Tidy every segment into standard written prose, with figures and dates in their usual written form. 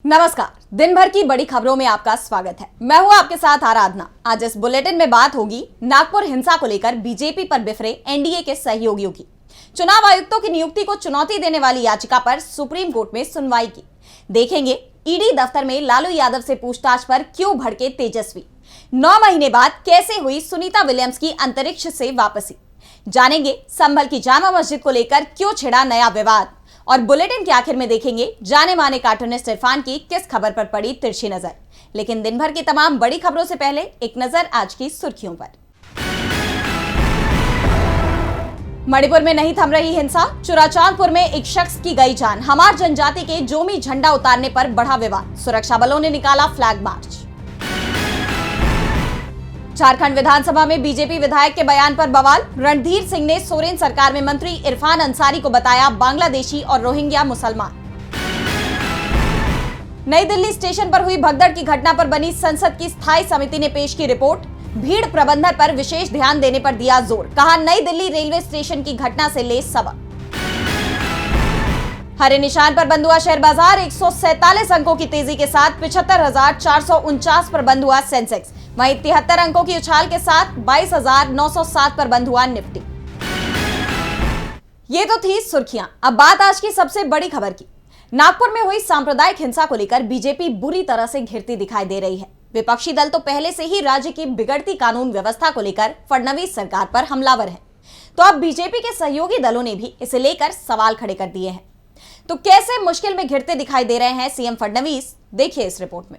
नमस्कार। दिन भर की बड़ी खबरों में आपका स्वागत है। मैं हूं आपके साथ आराधना। आज इस बुलेटिन में बात होगी नागपुर हिंसा को लेकर बीजेपी पर बिफरे एनडीए के सहयोगियों की। चुनाव आयुक्तों की नियुक्ति को चुनौती देने वाली याचिका पर सुप्रीम कोर्ट में सुनवाई की। देखेंगे ईडी दफ्तर में लालू यादव से पूछताछ पर क्यों भड़के तेजस्वी। 9 महीने बाद कैसे हुई सुनीता विलियम्स की अंतरिक्ष से वापसी। जानेंगे संभल की जामा मस्जिद को लेकर क्यों छिड़ा नया विवाद। और बुलेटिन के आखिर में देखेंगे जाने माने कार्टूनिस्ट इरफान की किस खबर पर पड़ी तिरछी नजर। लेकिन दिन भर की तमाम बड़ी खबरों से पहले एक नजर आज की सुर्खियों पर। मणिपुर में नहीं थम रही हिंसा। चुराचांदपुर में एक शख्स की गई जान। हमार जनजाति के जोमी झंडा उतारने पर बढ़ा विवाद। सुरक्षा बलों ने निकाला फ्लैग मार्च। झारखंड विधानसभा में बीजेपी विधायक के बयान पर बवाल। रणधीर सिंह ने सोरेन सरकार में मंत्री इरफान अंसारी को बताया बांग्लादेशी और रोहिंग्या मुसलमान। नई दिल्ली स्टेशन पर हुई भगदड़ की घटना पर बनी संसद की स्थायी समिति ने पेश की रिपोर्ट। भीड़ प्रबंधन पर विशेष ध्यान देने पर दिया जोर। कहा नई दिल्ली रेलवे स्टेशन की घटना से ले सबक। हरे निशान पर बंद हुआ शेयर बाजार। 147 अंकों की तेजी के साथ 75,449 पर बंद हुआ सेंसेक्स। वहीं 73 अंकों की उछाल के साथ 22,907 पर बंद हुआ निफ्टी। ये तो थी सुर्खियां। अब बात आज की सबसे बड़ी खबर की। नागपुर में हुई सांप्रदायिक हिंसा को लेकर बीजेपी बुरी तरह से घिरती दिखाई दे रही है। विपक्षी दल तो पहले से ही राज्य की बिगड़ती कानून व्यवस्था को लेकर फडणवीस सरकार पर हमलावर है, तो अब बीजेपी के सहयोगी दलों ने भी इसे लेकर सवाल खड़े कर दिए हैं। तो कैसे मुश्किल में घिरते दिखाई दे रहे हैं सीएम फडणवीस, देखिए इस रिपोर्ट में।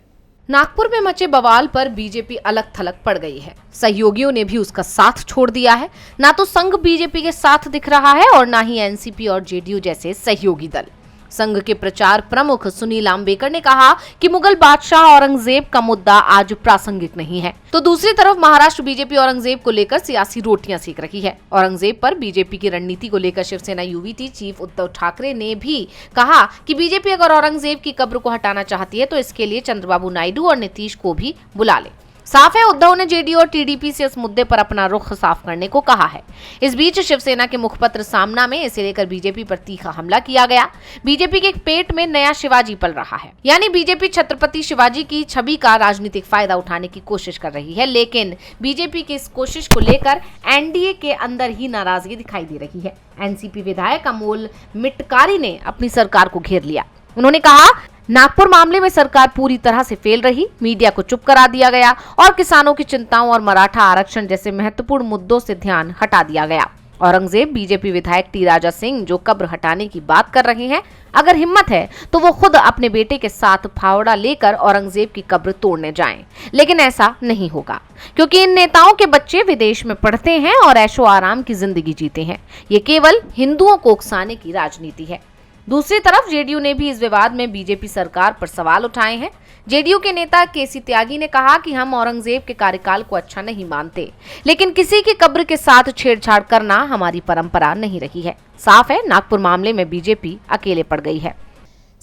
नागपुर में मचे बवाल पर बीजेपी अलग थलग पड़ गई है। सहयोगियों ने भी उसका साथ छोड़ दिया है। ना तो संघ बीजेपी के साथ दिख रहा है और ना ही एनसीपी और जेडीयू जैसे सहयोगी दल। संघ के प्रचार प्रमुख सुनील आम्बेकर ने कहा कि मुगल बादशाह औरंगजेब का मुद्दा आज प्रासंगिक नहीं है। तो दूसरी तरफ महाराष्ट्र बीजेपी औरंगजेब को लेकर सियासी रोटियां सेक रही है। औरंगजेब पर बीजेपी की रणनीति को लेकर शिवसेना यूवीटी चीफ उद्धव ठाकरे ने भी कहा कि बीजेपी अगर औरंगजेब की कब्र को हटाना चाहती है तो इसके लिए चंद्रबाबू नायडू और नीतीश को भी बुला ले। साफ है उद्धव ने जेडीयू और टीडीपी से इस मुद्दे पर अपना रुख साफ करने को कहा है। इस बीच शिवसेना के मुखपत्र सामना में इसे लेकर बीजेपी पर तीखा हमला किया गया। बीजेपी के पेट में नया शिवाजी पल रहा है, यानी बीजेपी छत्रपति शिवाजी की छवि का राजनीतिक फायदा उठाने की कोशिश कर रही है। लेकिन बीजेपी की इस कोशिश को लेकर एनडीए के अंदर ही नाराजगी दिखाई दे रही है। एनसीपी विधायक अमोल मिटकारी ने अपनी सरकार को घेर लिया। उन्होंने कहा नागपुर मामले में सरकार पूरी तरह से फेल रही, मीडिया को चुप करा दिया गया और किसानों की चिंताओं और मराठा आरक्षण जैसे महत्वपूर्ण मुद्दों से ध्यान हटा दिया गया। औरंगजेब बीजेपी विधायक टी राजा सिंह जो कब्र हटाने की बात कर रहे हैं, अगर हिम्मत है तो वो खुद अपने बेटे के साथ फावड़ा लेकर औरंगजेब की कब्र तोड़ने जाएं। लेकिन ऐसा नहीं होगा, क्योंकि इन नेताओं के बच्चे विदेश में पढ़ते हैं और ऐशो आराम की जिंदगी जीते हैं। ये केवल हिंदुओं को उकसाने की राजनीति है। दूसरी तरफ जेडीयू ने भी इस विवाद में बीजेपी सरकार पर सवाल उठाए हैं। जेडीयू के नेता केसी त्यागी ने कहा कि हम औरंगजेब के कार्यकाल को अच्छा नहीं मानते, लेकिन किसी की कब्र के साथ छेड़छाड़ करना हमारी परंपरा नहीं रही है। साफ है नागपुर मामले में बीजेपी अकेले पड़ गई है।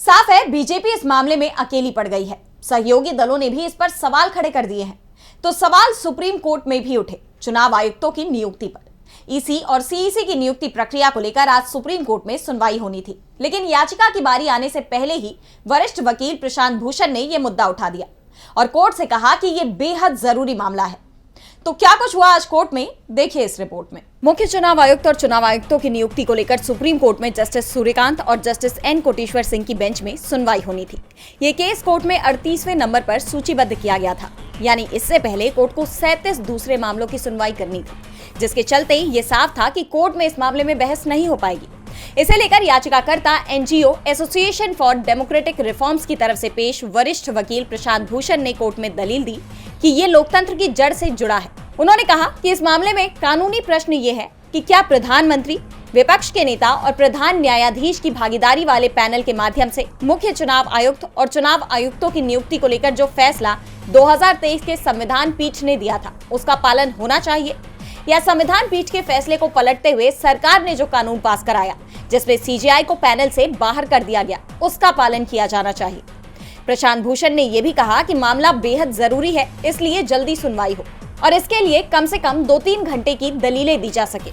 साफ है बीजेपी इस मामले में अकेली पड़ गई है। सहयोगी दलों ने भी इस पर सवाल खड़े कर दिए हैं। तो सवाल सुप्रीम कोर्ट में भी उठे चुनाव आयुक्तों की नियुक्ति पर। ईसी और सीईसी की नियुक्ति प्रक्रिया को लेकर आज सुप्रीम कोर्ट में सुनवाई होनी थी, लेकिन याचिका की बारी आने से पहले ही वरिष्ठ वकील प्रशांत भूषण ने यह मुद्दा उठा दिया और कोर्ट से कहा कि यह बेहद जरूरी मामला है। तो क्या कुछ हुआ आज कोर्ट में, देखिए इस रिपोर्ट में। मुख्य चुनाव आयुक्त और चुनाव आयुक्तों की नियुक्ति को लेकर सुप्रीम कोर्ट में जस्टिस सूर्यकांत और जस्टिस एन कोटेश्वर सिंह की बेंच में सुनवाई होनी थी। ये केस कोर्ट में 38वें नंबर पर सूचीबद्ध किया गया था, यानी इससे पहले कोर्ट को 37 दूसरे मामलों की सुनवाई करनी थी, जिसके चलते ये साफ था कि कोर्ट में इस मामले में बहस नहीं हो पाएगी। इसे लेकर याचिकाकर्ता NGO association for democratic reforms की तरफ से पेश वरिष्ठ वकील प्रशांत भूषण ने कोर्ट में दलील दी कि ये लोकतंत्र की जड़ से जुड़ा है। उन्होंने कहा कि इस मामले में कानूनी प्रश्न ये है कि क्या प्रधानमंत्री, विपक्ष के नेता और प्रधान न्यायाधीश की भागीदारी वाले पैनल के माध्यम से मुख्य चुनाव आयुक्त और चुनाव आयुक्तों की नियुक्ति को लेकर जो फैसला 2023 के संविधान पीठ ने दिया था उसका पालन होना चाहिए, या संविधान पीठ के फैसले को पलटते हुए सरकार ने जो कानून पास कराया जिसमें सीजेआई को पैनल से बाहर कर दिया गया उसका पालन किया जाना चाहिए। प्रशांत भूषण ने यह भी कहा कि मामला बेहद जरूरी है, इसलिए जल्दी सुनवाई हो और इसके लिए कम से कम 2-3 घंटे की दलीलें दी जा सके।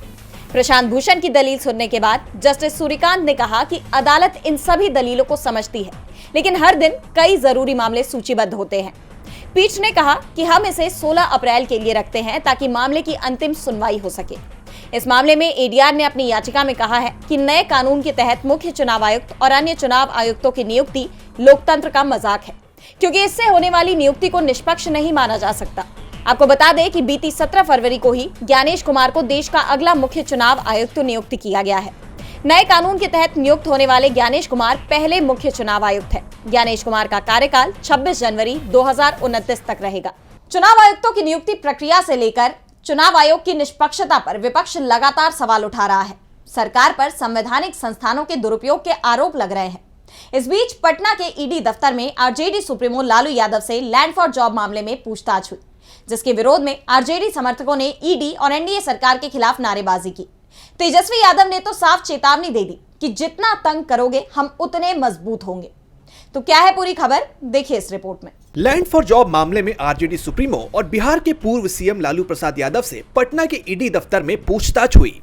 प्रशांत भूषण की दलील सुनने के बाद जस्टिस सूर्यकांत ने कहा कि अदालत इन सभी दलीलों को समझती है, लेकिन हर दिन कई जरूरी मामले सूचीबद्ध होते हैं। पीठ ने कहा कि हम इसे 16 अप्रैल के लिए रखते हैं ताकि मामले की अंतिम सुनवाई हो सके। इस मामले में एडीआर ने अपनी याचिका में कहा है कि नए कानून के तहत मुख्य चुनाव आयुक्त और अन्य चुनाव आयुक्तों की नियुक्ति लोकतंत्र का मजाक है, क्योंकि इससे होने वाली नियुक्ति को निष्पक्ष नहीं माना जा सकता। आपको बता दें कि बीती 17 फरवरी को ही ज्ञानेश कुमार को देश का अगला मुख्य चुनाव आयुक्त नियुक्त किया गया है। नए कानून के तहत नियुक्त होने वाले ज्ञानेश कुमार पहले मुख्य चुनाव आयुक्त हैं। ज्ञानेश कुमार का कार्यकाल 26 जनवरी 2029 तक रहेगा। चुनाव आयुक्तों की नियुक्ति प्रक्रिया से लेकर चुनाव आयोग की निष्पक्षता पर विपक्ष लगातार सवाल उठा रहा है। सरकार पर संवैधानिक संस्थानों के दुरुपयोग के आरोप लग रहे हैं। इस बीच पटना के ईडी दफ्तर में आरजेडी सुप्रीमो लालू यादव से लैंड फॉर जॉब मामले में पूछताछ हुई, जिसके विरोध में आरजेडी समर्थकों ने ईडी और एनडीए सरकार के खिलाफ नारेबाजी की। तेजस्वी यादव ने तो साफ चेतावनी दे दी कि जितना तंग करोगे हम उतने मजबूत होंगे। तो क्या है पूरी खबर, देखिए इस रिपोर्ट में। लैंड फॉर जॉब मामले में आरजेडी सुप्रीमो और बिहार के पूर्व सीएम लालू प्रसाद यादव से पटना के ईडी दफ्तर में पूछताछ हुई।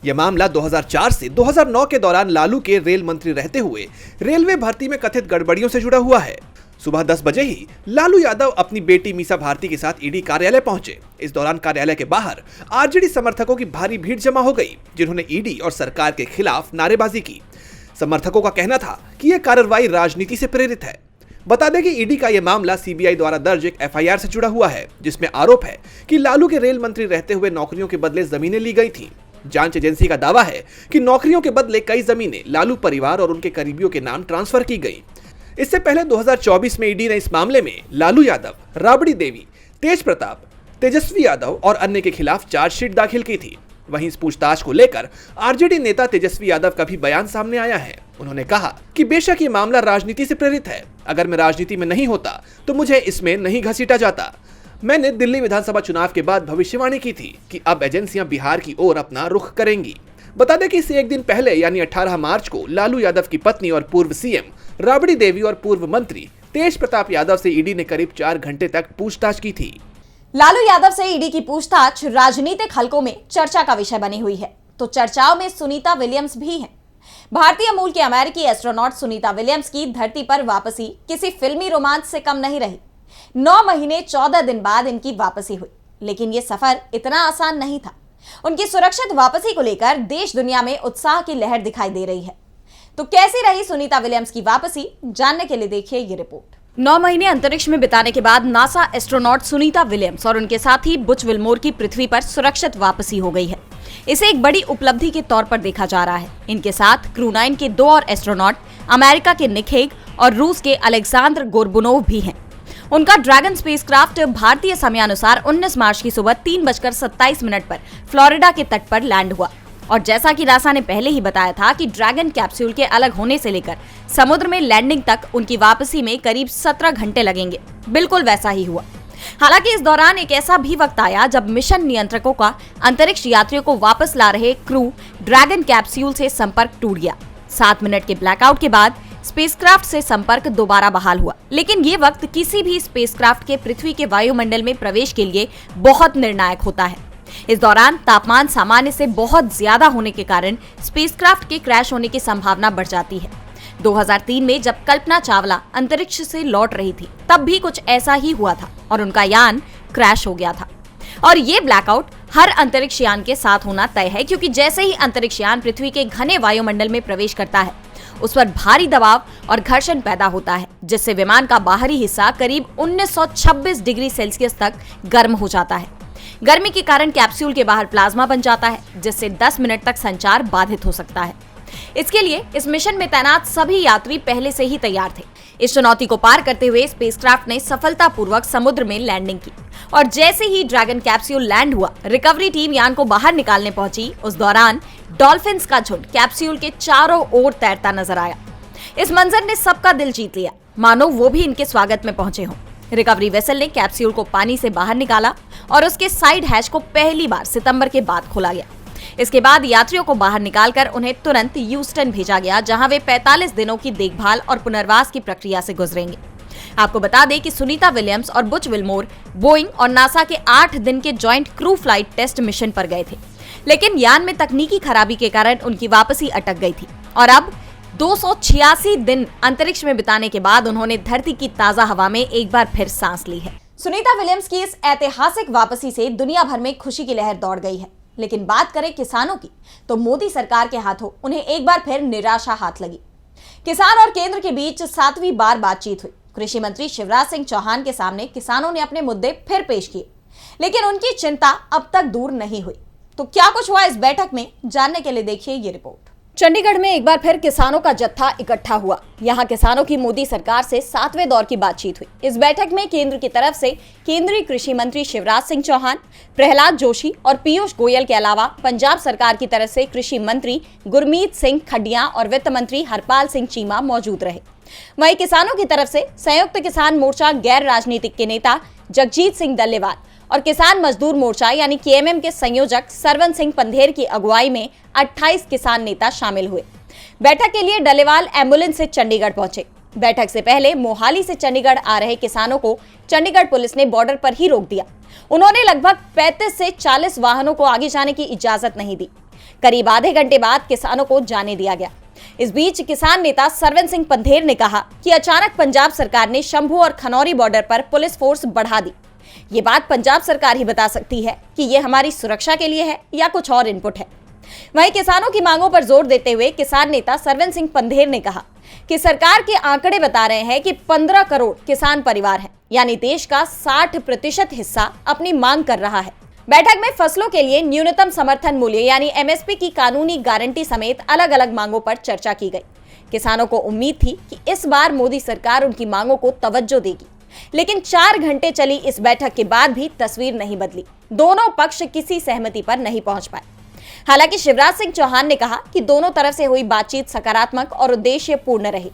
यह मामला 2004 से 2009 के दौरान लालू के रेल मंत्री रहते हुए रेलवे भर्ती में कथित गड़बड़ियों से जुड़ा हुआ है। सुबह 10 बजे ही लालू यादव अपनी बेटी मीसा भारती के साथ ईडी कार्यालय पहुंचे। इस दौरान कार्यालय के बाहर आरजेडी समर्थकों की भारी भीड़ जमा हो गई, जिन्होंने ईडी और सरकार के खिलाफ नारेबाजी की। समर्थकों का कहना था कि यह कार्रवाई राजनीति से प्रेरित है। बता दें कि ईडी का यह मामला सीबीआई द्वारा दर्ज एक एफआईआर से जुड़ा हुआ है, जिसमें आरोप है कि लालू के रेल मंत्री रहते हुए नौकरियों के बदले जमीनें ली गई थीं। जांच एजेंसी का दावा है कि नौकरियों के बदले कई जमीनें लालू परिवार और उनके करीबियों के नाम ट्रांसफर की गई। इससे पहले 2024 में ईडी ने इस मामले में लालू यादव, राबड़ी देवी, तेज प्रताप, तेजस्वी यादव और अन्य के खिलाफ चार्जशीट दाखिल की थी। वहीं इस पूछताछ को लेकर आरजेडी नेता तेजस्वी यादव का भी बयान सामने आया है। उन्होंने कहा कि बेशक ये मामला राजनीति से प्रेरित है। अगर मैं राजनीति में नहीं होता तो मुझे इसमें नहीं घसीटा जाता। मैंने दिल्ली विधानसभा चुनाव के बाद भविष्यवाणी की थी कि अब एजेंसियां बिहार की ओर अपना रुख करेंगी। बता दें कि इससे एक दिन पहले यानी 18 मार्च को लालू यादव की पत्नी और पूर्व सीएम राबड़ी देवी और पूर्व मंत्री तेज प्रताप यादव से ईडी ने करीब 4 घंटे तक पूछताछ की थी। लालू यादव से ईडी की पूछताछ राजनीतिक हलकों में चर्चा का विषय बनी हुई है। तो चर्चाओं में सुनीता विलियम्स भी हैं। भारतीय मूल के अमेरिकी एस्ट्रोनॉट सुनीता विलियम्स की धरती पर वापसी किसी फिल्मी रोमांच से कम नहीं रही। 9 महीने 14 दिन बाद इनकी वापसी हुई, लेकिन यह सफर इतना आसान नहीं था। उनकी सुरक्षित वापसी को लेकर देश दुनिया में उत्साह की लहर दिखाई दे रही है। तो कैसी रही सुनीता विलियम्स की वापसी, जानने के लिए देखिए ये रिपोर्ट। 9 महीने अंतरिक्ष में बिताने के बाद नासा एस्ट्रोनॉट सुनीता विलियम्स और उनके साथी बुच विल्मोर की पृथ्वी पर सुरक्षित वापसी हो गई है। इसे एक बड़ी उपलब्धि के तौर पर देखा जा रहा है। इनके साथ क्रू 9 के 2 और एस्ट्रोनॉट अमेरिका के निक हेग और रूस के अलेक्जेंडर गोर्बुनोव भी हैं। उनका ड्रैगन स्पेसक्राफ्ट भारतीय समयानुसार 19 मार्च की सुबह 3:27 पर फ्लोरिडा के तट पर लैंड हुआ। और जैसा कि नासा ने पहले ही बताया था कि ड्रैगन कैप्सूल के अलग होने से लेकर समुद्र में लैंडिंग तक उनकी वापसी में करीब 17 घंटे लगेंगे, बिल्कुल वैसा ही हुआ। हालांकि इस दौरान एक ऐसा भी वक्त आया जब मिशन नियंत्रकों का अंतरिक्ष यात्रियों को वापस ला रहे क्रू ड्रैगन कैप्सूल से संपर्क टूट गया। 7 मिनट के ब्लैकआउट के बाद स्पेसक्राफ्ट से संपर्क दोबारा बहाल हुआ, लेकिन ये वक्त किसी भी स्पेसक्राफ्ट के पृथ्वी के वायुमंडल में प्रवेश के लिए बहुत निर्णायक होता है। इस दौरान तापमान सामान्य से बहुत ज्यादा होने के कारण स्पेसक्राफ्ट के क्रैश होने की संभावना बढ़ जाती है। 2003 में जब कल्पना चावला अंतरिक्ष से लौट रही थी, तब भी कुछ ऐसा ही हुआ था और उनका यान क्रैश हो गया था। और ये ब्लैकआउट हर अंतरिक्ष यान के साथ होना तय है, क्योंकि जैसे ही अंतरिक्ष यान पृथ्वी के घने वायुमंडल में प्रवेश करता है, उस पर भारी दबाव और घर्षण पैदा होता है, जिससे विमान का बाहरी हिस्सा करीब 1926 डिग्री सेल्सियस तक गर्म हो जाता है। गर्मी के कारण कैप्सूल के बाहर प्लाज्मा बन जाता है, जिससे 10 मिनट तक संचार बाधित हो सकता है। इसके लिए इस मिशन में तैनात सभी यात्री पहले से ही तैयार थे। इस चुनौती को पार करते हुए स्पेसक्राफ्ट ने सफलतापूर्वक समुद्र में लैंडिंग की और जैसे ही ड्रैगन कैप्सूल लैंड हुआ, रिकवरी टीम यान को बाहर निकालने पहुंची। उस दौरान डॉल्फिन्स का झुंड कैप्सूल के चारों ओर तैरता नजर आया। इस मंजर ने सबका दिल जीत लिया, मानो वो भी इनके स्वागत में पहुंचे हों। रिकवरी वेसल ने कैप्सूल को पानी से बाहर निकाला और उसके साइड हैच को पहली बार सितंबर के बाद खोला गया। इसके बाद यात्रियों को बाहर निकालकर उन्हें तुरंत ह्यूस्टन भेजा गया, जहां वे 45 दिनों की देखभाल और पुनर्वास की प्रक्रिया से गुजरेंगे। आपको बता दें कि सुनीता विलियम्स और बुच विल्मोर बोइंग और नासा के 8 दिन के joint crew flight test mission पर गए थे, लेकिन यान में तकनीकी खराबी के कारण उनकी वापसी अटक गई थी और अब 286 दिन अंतरिक्ष में बिताने के बाद उन्होंने धरती की ताजा हवा में एक बार फिर सांस ली है। सुनीता विलियम्स की इस ऐतिहासिक वापसी से दुनिया भर में खुशी की लहर दौड़ गई है। लेकिन बात करें किसानों की, तो मोदी सरकार के हाथों उन्हें एक बार फिर निराशा हाथ लगी। किसान और केंद्र के बीच 7वीं बार बातचीत हुई। कृषि मंत्री शिवराज सिंह चौहान के सामने किसानों ने अपने मुद्दे फिर पेश किए, लेकिन उनकी चिंता अब तक दूर नहीं हुई। तो क्या कुछ हुआ इस बैठक में, जानने के लिए देखिए ये रिपोर्ट। चंडीगढ़ में एक बार फिर किसानों का जत्था इकट्ठा हुआ। यहां किसानों की मोदी सरकार से 7वें दौर की बातचीत हुई। इस बैठक में केंद्र की तरफ से केंद्रीय कृषि मंत्री शिवराज सिंह चौहान, प्रहलाद जोशी और पीयूष गोयल के अलावा पंजाब सरकार की तरफ से कृषि मंत्री गुरमीत सिंह खड्डिया और वित्त मंत्री हरपाल सिंह चीमा मौजूद रहे। वहीं किसानों की तरफ से संयुक्त किसान मोर्चा गैर राजनीतिक के नेता जगजीत सिंह डल्लेवाल और किसान मजदूर मोर्चा यानी केएमएम के संयोजक सरवन सिंह पंधेर की अगुवाई में 28 किसान नेता शामिल हुए। बैठक के लिए डल्लेवाल एम्बुलेंस से चंडीगढ़ पहुंचे। बैठक से पहले मोहाली से चंडीगढ़ आ रहे किसानों को चंडीगढ़ पुलिस ने बॉर्डर पर ही रोक दिया। उन्होंने लगभग 35 से 40 वाहनों को आगे जाने की इजाजत नहीं दी। करीब आधे घंटे बाद किसानों को जाने दिया गया। इस बीच किसान नेता सरवन सिंह पंधेर ने कहा कि अचानक पंजाब सरकार ने शंभू और खनौरी बॉर्डर पर पुलिस फोर्स बढ़ा दी। ये बात पंजाब सरकार ही बता सकती है कि ये हमारी सुरक्षा के लिए है या कुछ और इनपुट है। वहीं किसानों की मांगों पर जोर देते हुए किसान नेता सरवन सिंह पंधेर ने कहा कि सरकार के आंकड़े बता रहे हैं कि 15 करोड़ किसान परिवार हैं, यानी देश का 60% हिस्सा अपनी मांग कर रहा है। बैठक में फसलों के लिए न्यूनतम समर्थन मूल्य यानी एमएसपी की कानूनी गारंटी समेत अलग अलग मांगों पर चर्चा की गई। किसानों को उम्मीद थी कि इस बार मोदी सरकार उनकी मांगों को तवज्जो देगी, लेकिन 4 घंटे चली इस बैठक के बाद भी तस्वीर नहीं बदली। दोनों पक्ष किसी सहमति पर नहीं पहुंच पाए। हालांकि शिवराज सिंह चौहान ने कहा कि दोनों तरफ से हुई बातचीत सकारात्मक और उद्देश्यपूर्ण रही।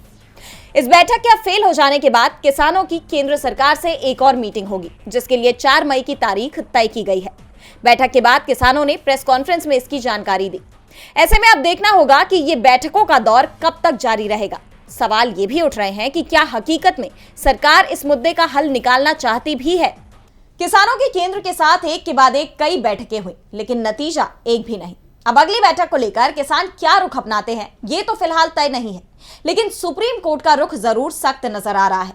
इस बैठक के फेल हो जाने के बाद किसानों की केंद्र सरकार से एक और मीटिंग होगी, जिसके लिए 4 मई की तारीख तय की गई है। बैठक के बाद किसानों ने प्रेस कॉन्फ्रेंस में इसकी जानकारी दी। ऐसे में अब देखना होगा कि ये बैठकों का दौर कब तक जारी रहेगा। सवाल ये भी उठ रहे हैं कि क्या हकीकत में सरकार इस मुद्दे का हल निकालना चाहती भी है। किसानों की केंद्र के साथ एक के बाद एक कई बैठकें हुई, लेकिन नतीजा एक भी नहीं। अब अगली बैठक को लेकर किसान क्या रुख अपनाते हैं, ये तो फिलहाल तय नहीं है, लेकिन सुप्रीम कोर्ट का रुख जरूर सख्त नजर आ रहा है।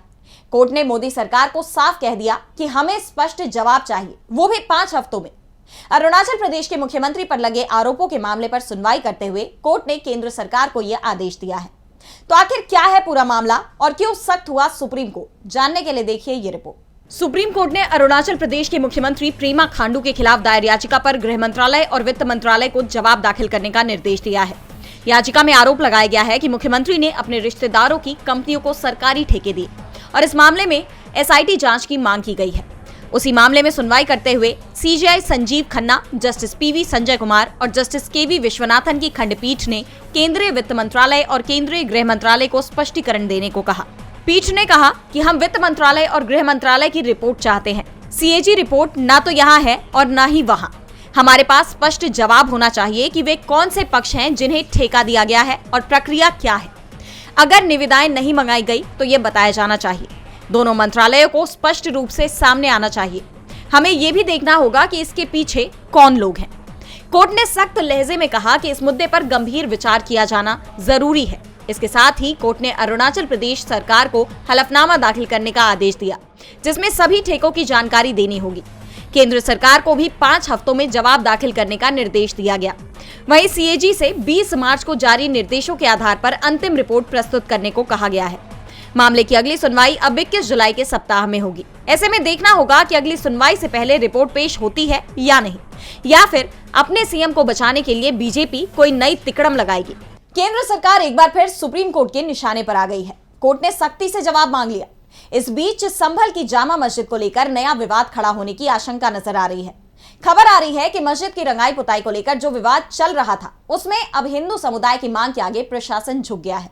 कोर्ट ने मोदी सरकार को साफ कह दिया कि हमें स्पष्ट जवाब चाहिए, वो भी 5 हफ्तों में। अरुणाचल प्रदेश के मुख्यमंत्री पर लगे आरोपों के मामले पर सुनवाई करते हुए कोर्ट ने केंद्र सरकार को यह आदेश दिया है। तो आखिर क्या है पूरा मामला और क्यों सख्त हुआ सुप्रीम कोर्ट, जानने के लिए देखिए ये रिपोर्ट। सुप्रीम कोर्ट ने अरुणाचल प्रदेश के मुख्यमंत्री प्रेमा खांडू के खिलाफ दायर याचिका पर गृह मंत्रालय और वित्त मंत्रालय को जवाब दाखिल करने का निर्देश दिया है। याचिका में आरोप लगाया गया है कि मुख्यमंत्री ने अपने रिश्तेदारों की कंपनियों को सरकारी ठेके दिए और इस मामले में एसआईटी जांच की मांग की गई है। उसी मामले में सुनवाई करते हुए CJI Sanjeev Khanna, justice PV Sanjay Kumar और जस्टिस केवी विश्वनाथन की खंडपीठ ने केंद्रीय वित्त मंत्रालय और केंद्रीय गृह मंत्रालय को स्पष्टीकरण देने को कहा। पीठ ने कहा कि हम वित्त मंत्रालय और गृह मंत्रालय की रिपोर्ट चाहते हैं। सीएजी रिपोर्ट ना तो यहाँ है और ना ही वहाँ। हमारे पास स्पष्ट जवाब होना चाहिए कि वे कौन से पक्ष हैं जिन्हें ठेका दिया गया है और प्रक्रिया क्या है। अगर निविदाएं नहीं मंगाई गई तो ये बताया जाना चाहिए। दोनों मंत्रालयों को स्पष्ट रूप से सामने आना चाहिए। हमें ये भी देखना होगा कि इसके पीछे कौन लोग हैं। कोर्ट ने सख्त लहजे में कहा कि इस मुद्दे पर गंभीर विचार किया जाना जरूरी है। इसके साथ ही कोर्ट ने अरुणाचल प्रदेश सरकार को हलफनामा दाखिल करने का आदेश दिया, जिसमें सभी ठेकों की जानकारी देनी होगी। केंद्र सरकार को भी 5 हफ्तों में जवाब दाखिल करने का निर्देश दिया गया। वहीं सीएजी से 20 मार्च को जारी निर्देशों के आधार पर अंतिम रिपोर्ट प्रस्तुत करने को कहा गया है। मामले की अगली सुनवाई अब 21 जुलाई के सप्ताह में होगी। ऐसे में देखना होगा कि अगली सुनवाई से पहले रिपोर्ट पेश होती है या नहीं, या फिर अपने सीएम को बचाने के लिए बीजेपी कोई नई तिकड़म लगाएगी। केंद्र सरकार एक बार फिर सुप्रीम कोर्ट के निशाने पर आ गई है। कोर्ट ने सख्ती से जवाब मांग लिया। इस बीच संभल की जामा मस्जिद को लेकर नया विवाद खड़ा होने की आशंका नजर आ रही है। खबर आ रही है कि मस्जिद की रंगाई पुताई को लेकर जो विवाद चल रहा था, उसमें अब हिंदू समुदाय की मांग के आगे प्रशासन झुक गया है।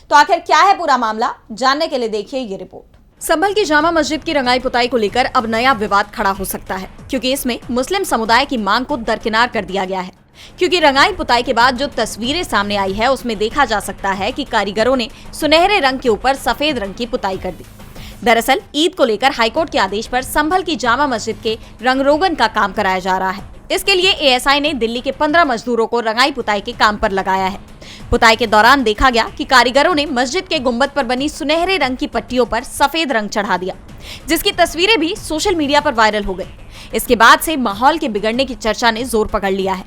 तो आखिर क्या है पूरा मामला, जानने के लिए देखिए ये रिपोर्ट। संभल की जामा मस्जिद की रंगाई पुताई को लेकर अब नया विवाद खड़ा हो सकता है, क्योंकि इसमें मुस्लिम समुदाय की मांग को दरकिनार कर दिया गया है। क्योंकि रंगाई पुताई के बाद जो तस्वीरें सामने आई है, उसमें देखा जा सकता है कि कारीगरों ने सुनहरे रंग के ऊपर सफेद रंग की पुताई कर दी। दरअसल ईद को लेकर हाईकोर्ट के आदेश पर संभल की जामा मस्जिद के रंग रोगन का काम कराया जा रहा है। इसके लिए एएसआई ने दिल्ली के 15 मजदूरों को रंगाई पुताई के काम पर लगाया है। पुताई के दौरान देखा गया कि कारीगरों ने मस्जिद के गुंबद पर बनी सुनहरे रंग की पट्टियों पर सफेद रंग चढ़ा दिया, जिसकी तस्वीरें भी सोशल मीडिया पर वायरल हो गई। इसके बाद से माहौल के बिगड़ने की चर्चा ने जोर पकड़ लिया है।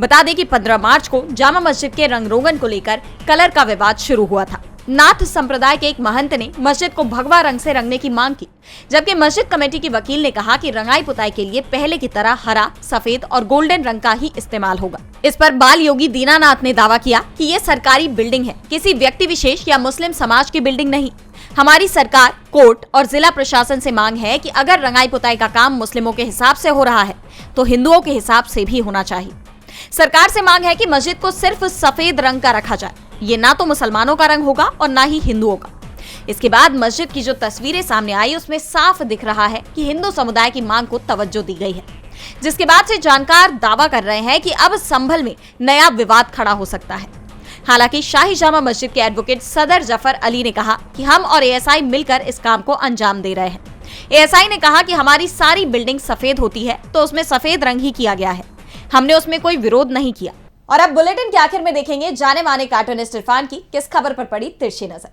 बता दें कि 15 मार्च को जामा मस्जिद के रंग रोगन को लेकर कलर का विवाद शुरू हुआ था। नाथ संप्रदाय के एक महंत ने मस्जिद को भगवा रंग से रंगने की मांग की, जबकि मस्जिद कमेटी की वकील ने कहा कि रंगाई पुताई के लिए पहले की तरह हरा, सफेद और गोल्डन रंग का ही इस्तेमाल होगा। इस पर बाल योगी दीनानाथ ने दावा किया कि ये सरकारी बिल्डिंग है, किसी व्यक्ति विशेष या मुस्लिम समाज की बिल्डिंग नहीं। हमारी सरकार, कोर्ट और जिला प्रशासन से मांग है कि अगर रंगाई पुताई का काम मुस्लिमों के हिसाब से हो रहा है तो हिंदुओं के हिसाब से भी होना चाहिए। सरकार से मांग है कि मस्जिद को सिर्फ सफेद रंग का रखा जाए। ये ना तो मुसलमानों का रंग होगा और ना ही हिंदुओं का। इसके बाद मस्जिद की जो तस्वीरें सामने आई उसमें साफ दिख रहा है कि हिंदू समुदाय की मांग को तवज्जो दी गई है, जिसके बाद से जानकार दावा कर रहे हैं कि अब संभल में नया विवाद खड़ा हो सकता है। हालांकि शाही जामा मस्जिद के एडवोकेट सदर जफर अली ने कहा कि हम और एएसआई मिलकर इस काम को अंजाम दे रहे हैं। एएसआई ने कहा कि हमारी सारी बिल्डिंग सफेद होती है तो उसमें सफेद रंग ही किया गया है, हमने उसमें कोई विरोध नहीं किया। और अब बुलेटिन के आखिर में देखेंगे जाने माने कार्टूनिस्ट इरफान की किस खबर पर पड़ी तिरछी नजर।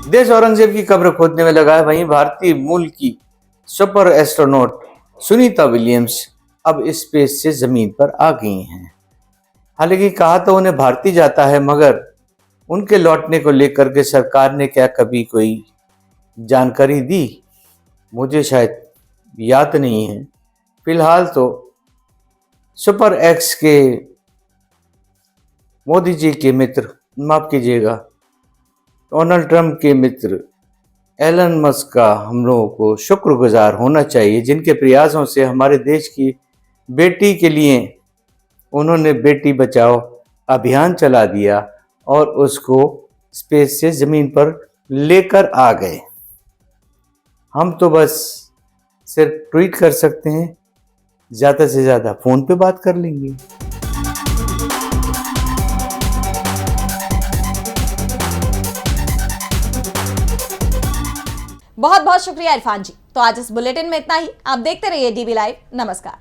देश औरंगजेब की कब्र खोदने में लगा है, वहीं भारतीय मूल की सुपर एस्ट्रोनॉट सुनीता विलियम्स अब स्पेस से जमीन पर आ गई हैं। हालांकि कहा तो उन्हें भारतीय जाता है, मगर उनके लौटने को लेकर के सरकार ने क्या कभी कोई जानकारी दी, मुझे शायद याद नहीं है। फिलहाल तो सुपर एक्स के मोदी जी के मित्र, माफ कीजिएगा, डोनाल्ड ट्रंप के मित्र एलन मस्क का हम लोगों को शुक्रगुजार होना चाहिए, जिनके प्रयासों से हमारे देश की बेटी के लिए उन्होंने बेटी बचाओ अभियान चला दिया और उसको स्पेस से जमीन पर लेकर आ गए। हम तो बस सिर्फ ट्वीट कर सकते हैं, ज़्यादा से ज़्यादा फ़ोन पे बात कर लेंगे। बहुत बहुत शुक्रिया इरफान जी। तो आज इस बुलेटिन में इतना ही। आप देखते रहिए डीबी लाइव। नमस्कार।